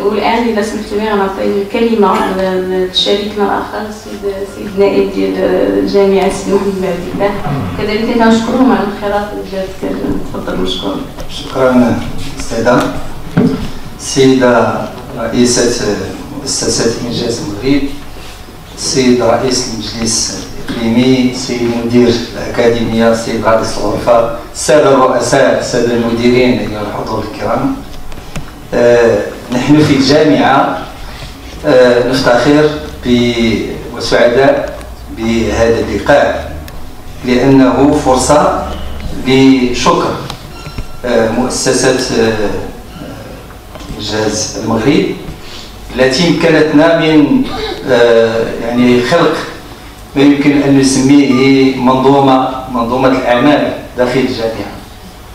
والان اذا سمحتوا لي غنعطي الكلمه لشريكنا الاخر السيد النائب ديال الجامعه السيد محمد بن عبد الله، كذلك كنشكرهم على الخيرات اللي جات. تفضل مشكور. شكرا السيده رئيسه مؤسسه انجاز المغرب، السيد رئيس المجلس الاقليمي، السيد مدير الاكاديميه، السيد رئيس الغرفه، الساده الرؤساء، الساده المديرين، ايها الحضور الكرام. نحن في الجامعه نفتخر وسعداء بهذا اللقاء لانه فرصه لشكر مؤسسه انجاز المغرب التي مكنتنا من يعني خلق ما يمكن ان نسميه منظومه الاعمال داخل الجامعه،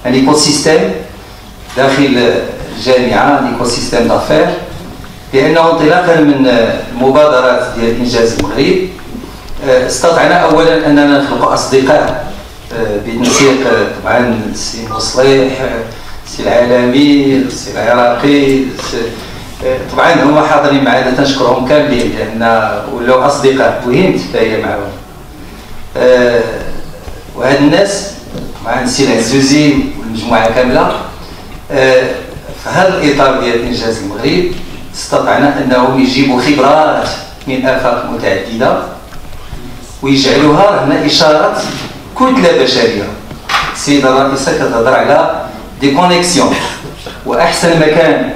ان ايكو سيستيم داخل الجامعه، ان ايكو سيستيم دافير، لانه انطلاقا من المبادرات ديال انجاز المغرب استطعنا اولا اننا نخلق اصدقاء بتنسيق طبعا السي مصلح، السي العالمي، السي العراقي، طبعا هما حاضرين معنا تنشكرهم كاملين لان ولاو اصدقاء مهم تتلاقى معهم. وهاد الناس طبعا السي العزوزي والمجموعه كامله في هذا الاطار ديال انجاز المغرب استطعنا انهم يجيبوا خبرات من افاق متعدده ويجعلوها رهن اشاره كتله بشريه. السيده الرئيسه كتهضر على دي كونيكسيون، واحسن مكان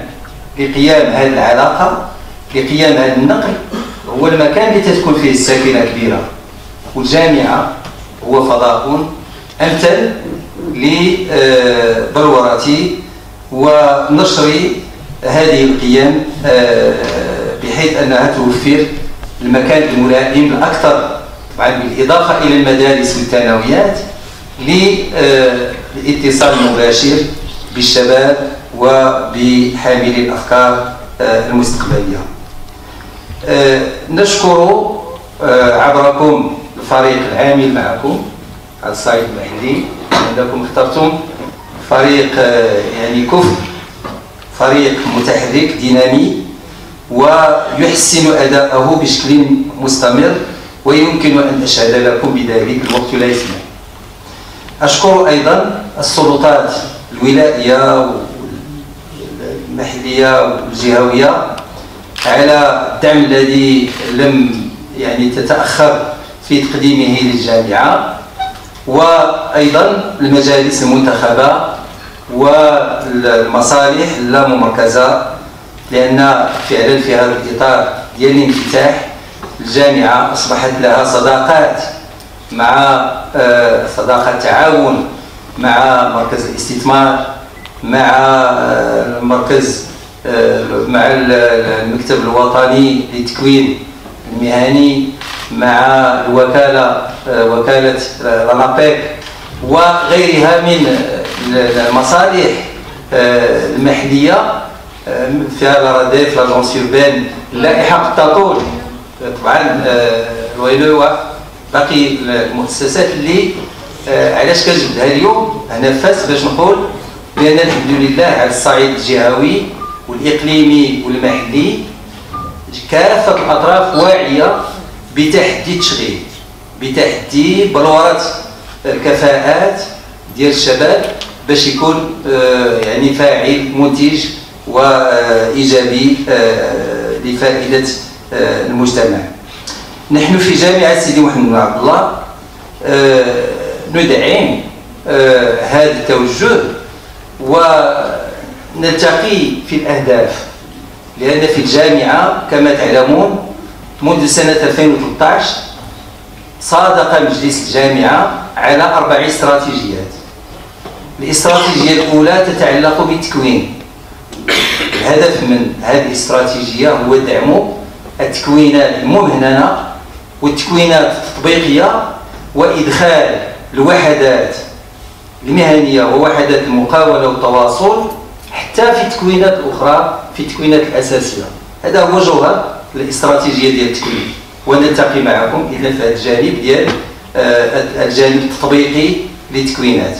لقيام هذه العلاقه، لقيام هذا النقل، هو المكان اللي تتكون فيه الساكنه كبيره، والجامعه هو فضاء امثل لبلوره ونشر هذه القيم بحيث انها توفر المكان الملائم الاكثر، طبعا بالاضافه الى المدارس والثانويات، للاتصال المباشر بالشباب وبحاملي الافكار المستقبليه. نشكر عبركم الفريق العامل معكم على الصعيد المحلي، انكم اخترتم فريق يعني كفء، فريق متحرك دينامي ويحسن اداءه بشكل مستمر، ويمكن ان اشهد لكم بذلك الوقت لا يسمح. اشكر ايضا السلطات الولائيه المحليه والجهويه على الدعم الذي لم يعني تتاخر في تقديمه للجامعه، وايضا المجالس المنتخبه والمصالح اللاممركزه، لان فعلا في هذا الاطار ديال الانفتاح الجامعه اصبحت لها صداقات مع صداقه تعاون مع مركز الاستثمار، مع المركز، مع المكتب الوطني للتكوين المهني، مع الوكاله وكاله رنابيك وغيرها من المصالح المحليه فيها لارديف، لاجونس يوربان، اللائحه بالتطول، طبعا الويلو باقي المؤسسات اللي علاش كنجبدها اليوم هنا فاس باش نقول بان الحمد لله على الصعيد الجهوي والاقليمي والمحلي كافه الاطراف واعيه بتحدي التشغيل، بتحدي بلوره الكفاءات ديال الشباب باش يكون يعني فاعل منتج وايجابي لفائده المجتمع. نحن في جامعه سيدي محمد بن عبد الله ندعم هذا التوجه ونلتقي في الاهداف، لان في الجامعه كما تعلمون منذ سنه 2013 صادق مجلس الجامعه على 4 استراتيجيات. الاستراتيجيه الاولى تتعلق بالتكوين. الهدف من هذه الاستراتيجيه هو دعم التكوينات الممهنه والتكوينات التطبيقيه، وادخال الوحدات المهنيه ووحدات المقاوله والتواصل حتى في التكوينات الاخرى، في التكوينات الاساسيه. هذا هو جوهر الاستراتيجيه ديال التكوين، ونلتقي معكم اذا في هذا الجانب ديال الجانب التطبيقي للتكوينات.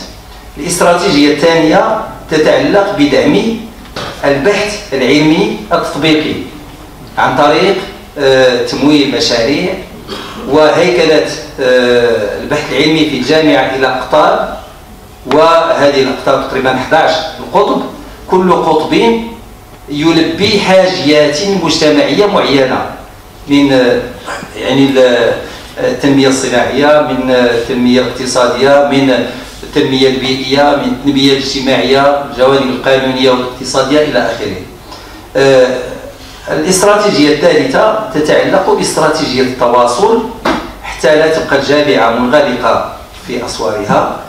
الاستراتيجيه الثانيه تتعلق بدعم البحث العلمي التطبيقي عن طريق تمويل مشاريع وهيكلة البحث العلمي في الجامعة إلى أقطاب، وهذه الأقطاب تقريبا 11 قطب، كل قطب يلبي حاجيات مجتمعية معينة، من يعني التنمية الصناعية، من التنمية الاقتصادية، من التنمية البيئية، من التنمية الاجتماعية، الجوانب القانونية والاقتصادية إلى آخره. الاستراتيجية الثالثة تتعلق باستراتيجية التواصل حتى لا تبقى الجامعة منغلقة في أسوارها،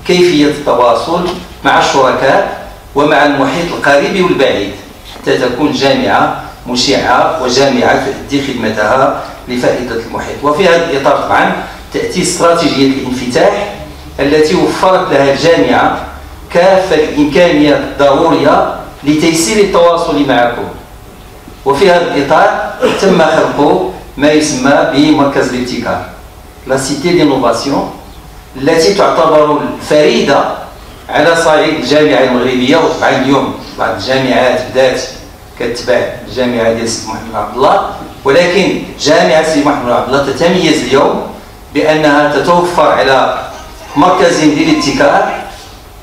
كيفية التواصل مع الشركاء ومع المحيط القريب والبعيد حتى تكون جامعة مشعة وجامعة تؤدي خدمتها لفائدة المحيط. وفي هذا الإطار طبعا تأتي استراتيجية الانفتاح التي وفرت لها الجامعة كافة الإمكانيات الضرورية لتيسير التواصل معكم. وفي هذا الإطار تم خلق ما يسمى بمركز الابتكار، لا سيتي دينوفاسيون، التي تعتبر فريدة على صعيد الجامعة المغربية. وطبعا اليوم بعض الجامعات بدات كتبع الجامعة ديال سيدي محمد عبد الله، ولكن جامعة سيدي محمد عبد الله تتميز اليوم بأنها تتوفر على مركزين ديال الابتكار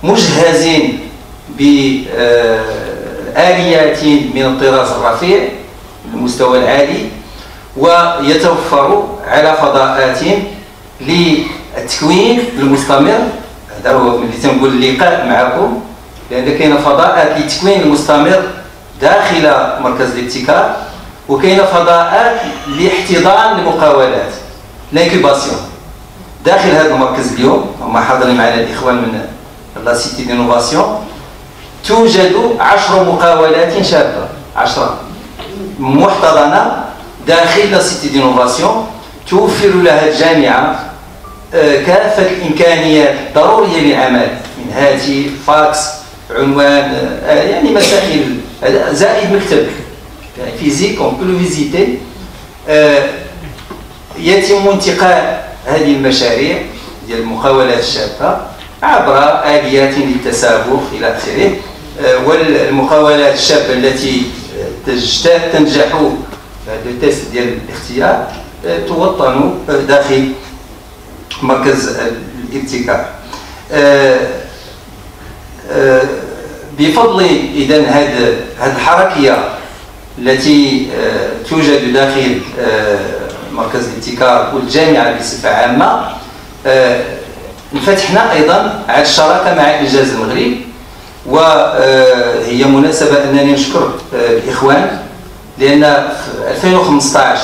مجهزين بآليات من الطراز الرفيع المستوى العالي، ويتوفر على فضاءات للتكوين المستمر. هذا هو اللي تنقول اللقاء معكم، لأن كاين فضاءات للتكوين المستمر داخل مركز الابتكار، وكاين فضاءات لاحتضان المقاولات لانكوباسيون داخل هذا المركز. اليوم هم حاضرين معنا الإخوان من لا سيتي دينوفاسيون، توجد 10 مقاولات شابة، 10 محتضنة داخل لا سيتي دينوفاسيون، توفر لها الجامعة كافة الإمكانيات الضرورية للعمل من هاتف، فاكس، عنوان، يعني مسائل زائد مكتب فيزيك اون بو لو فيزيتي. يتم انتقاء هذه المشاريع ديال المقاولات الشابة عبر آليات للتسابق إلى آخره، والمقاولات الشابة التي تنجح هذا التيست ديال الاختيار توطن داخل مركز الابتكار. بفضل إذن هذه الحركية التي توجد داخل مركز الابتكار والجامعة بصفة عامة، انفتحنا أيضا على الشراكة مع إنجاز المغرب. وهي مناسبة أنني نشكر الإخوان، لأن في 2015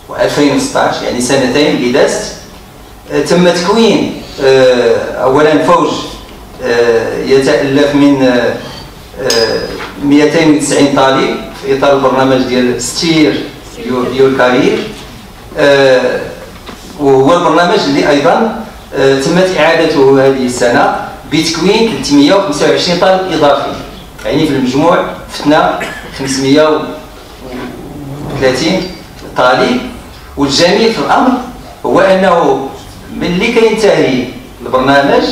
و2016 يعني سنتين اللي دازت تم تكوين أولا فوج يتألف من 290 طالب في إطار البرنامج ديال ستير يور كارير، وهو البرنامج اللي أيضا تمت إعادته هذه السنة بتكوين 325 طالب إضافي، يعني في المجموع فتنا 530 طالب. والجميل في الأمر هو أنه ملي كينتهي البرنامج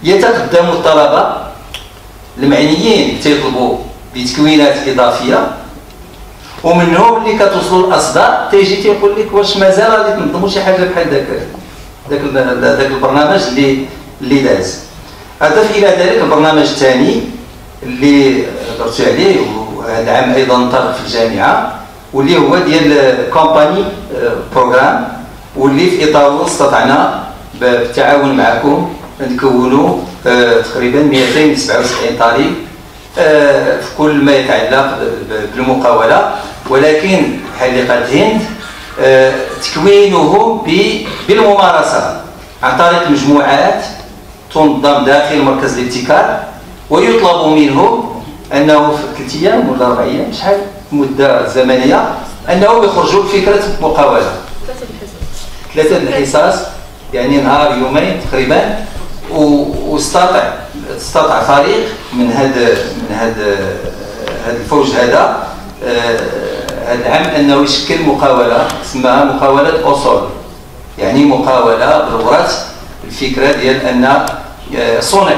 يتقدم الطلبة المعنيين تيطلبوا بتكوينات إضافية، ومنهم اللي كتوصلوا الأصداء تيجي تيقول لك واش مازال غادي تنظموا شي حاجة بحال داك البرنامج اللي داز. أضف إلى ذلك البرنامج الثاني اللي هضرت عليه وهذا العام أيضا انطلق في الجامعة، واللي هو ديال كومباني بروغرام، واللي في إطاره استطعنا بالتعاون معكم نكونوا تقريبا 277 طالب في كل ما يتعلق بالمقاولة، ولكن بحال اللي قالت هند تكوينهم بالممارسة عن طريق مجموعات تنظم داخل مركز الابتكار، ويطلب منهم أنه في 3 أيام ولا 4 أيام شحال مدة زمنية أنهم يخرجوا بفكرة مقاولة. 3 الحصص يعني نهار يومين تقريبا، واستطاع فريق من هذا الفوج هذا العام أنه يشكل مقاولة اسمها مقاولة أصول، يعني مقاولة بالورات الفكرة ديال أن صنع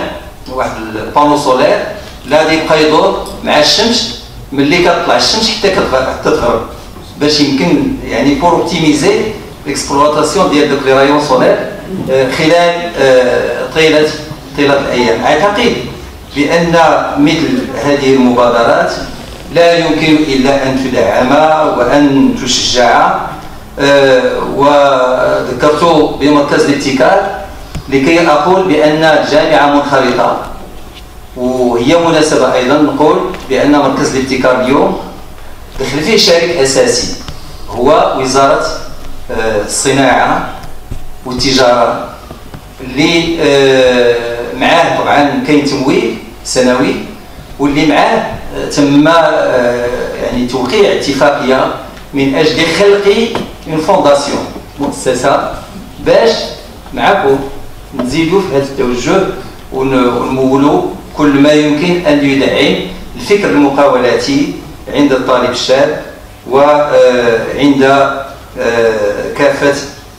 واحد البانو سولير لا يبقى يدور مع الشمس ملي كتطلع الشمس حتى تغرب، باش يمكن يعني بور اوبتيميزي ليكسبلواتاسيون ديال دوك لي رايون سولير خلال طيله الايام. اعتقد بان مثل هذه المبادرات لا يمكن الا ان تدعم وان تشجع. وذكرت بمركز الابتكار لكي اقول بان الجامعه منخرطه، وهي مناسبه ايضا نقول بان مركز الابتكار اليوم دخل فيه شريك اساسي هو وزاره الصناعه والتجاره، اللي معاه طبعا كاين تمويل سنوي، واللي معاه تم يعني توقيع اتفاقيه من اجل خلق اون فونداسيون مؤسسه باش معكم نزيدوا في هذا التوجه ونمولوا كل ما يمكن ان يدعم الفكر المقاولاتي عند الطالب الشاب وعند كافه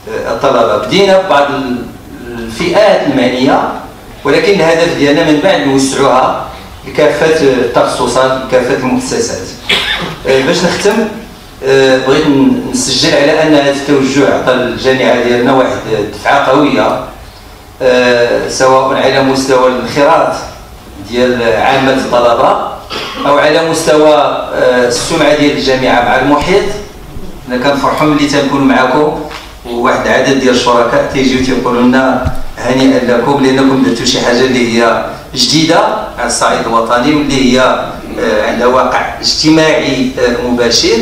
الطلبه. بدينا ببعض الفئات المعنيه، ولكن الهدف ديالنا من بعد نوسعوها لكافه التخصصات لكافه المؤسسات. باش نختم بغيت نسجل على ان هذا التوجه عطى الجامعه ديالنا واحد دفعه قويه، سواء على مستوى الانخراط ديال عامه الطلبه او على مستوى السمعه ديال الجامعه مع المحيط. انا كنفرحوا ملي تنكون معكم وواحد العدد ديال الشركاء تيجيو تيقولوا لنا هنيئا لكم لانكم درتوا شي حاجه اللي هي جديده على الصعيد الوطني واللي هي عندها واقع اجتماعي مباشر،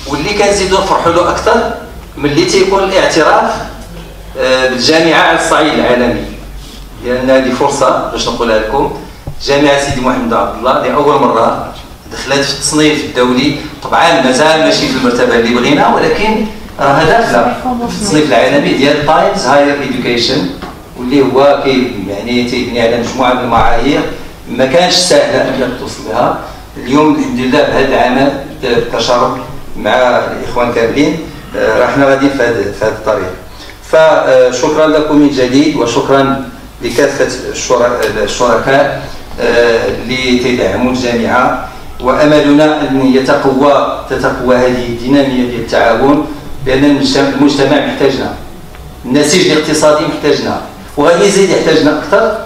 واللي كنزيدوا نفرحوا له اكثر ملي تيكون الاعتراف بالجامعه على الصعيد العالمي. لان هذه فرصه باش نقولها لكم، جامعه سيدي محمد عبد الله لاول مره دخلت في التصنيف الدولي، طبعا مازال ماشي في المرتبه اللي بغينا، ولكن راه داخله في التصنيف العالمي ديال تايمز هاير ايديوكيشن، واللي هو يعني تيبني على مجموعه من المعايير ما كانش سهله انك توصل لها. اليوم الحمد لله بهذا العمل بالتشارك مع الاخوان كاملين راحنا غاديين في هذا الطريق. فشكرا لكم من جديد، وشكرا لكافه الشركاء اللي تدعموا الجامعه، واملنا ان تتقوى هذه الديناميه ديال التعاون، لان المجتمع محتاجنا، النسيج الاقتصادي محتاجنا، وغادي يزيد يحتاجنا اكثر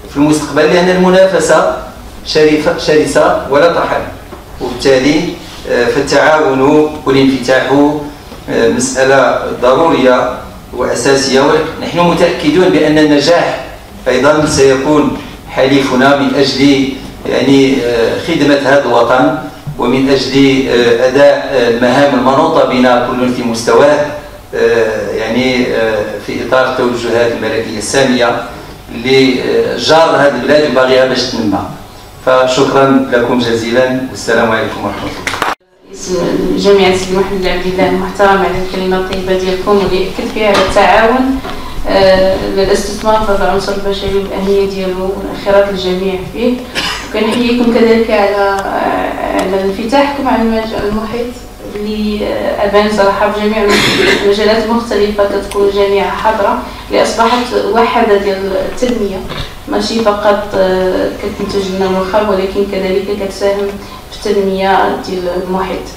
في المستقبل، لان المنافسه شرسه ولا ترحل، وبالتالي فالتعاون والانفتاح مساله ضروريه واساسيه. ونحن متاكدون بان النجاح ايضا سيكون حليفنا من اجل يعني خدمه هذا الوطن، ومن اجل اداء المهام المنوطه بنا كل في مستواه، يعني في اطار التوجهات الملكيه الساميه اللي جار هذه البلاد وباغيها باش تنمى. فشكرا لكم جزيلا، والسلام عليكم ورحمه الله. جامعة سيدي محمد عبد الله المحترم على الكلمة الطيبة ديالكم، واللي أكد فيها على التعاون الاستثمار في العنصر البشري والأهمية ديالو وانخراط الجميع فيه. وكنحييكم كذلك على انفتاحكم على المحيط اللي أبان صراحة بجميع المجالات المختلفة. كتكون جامعة حاضرة اللي أصبحت واحدة ديال التنمية، ماشي فقط كتنتج لنا الوخام، ولكن كذلك كتساهم في التنمية ديال المحيط.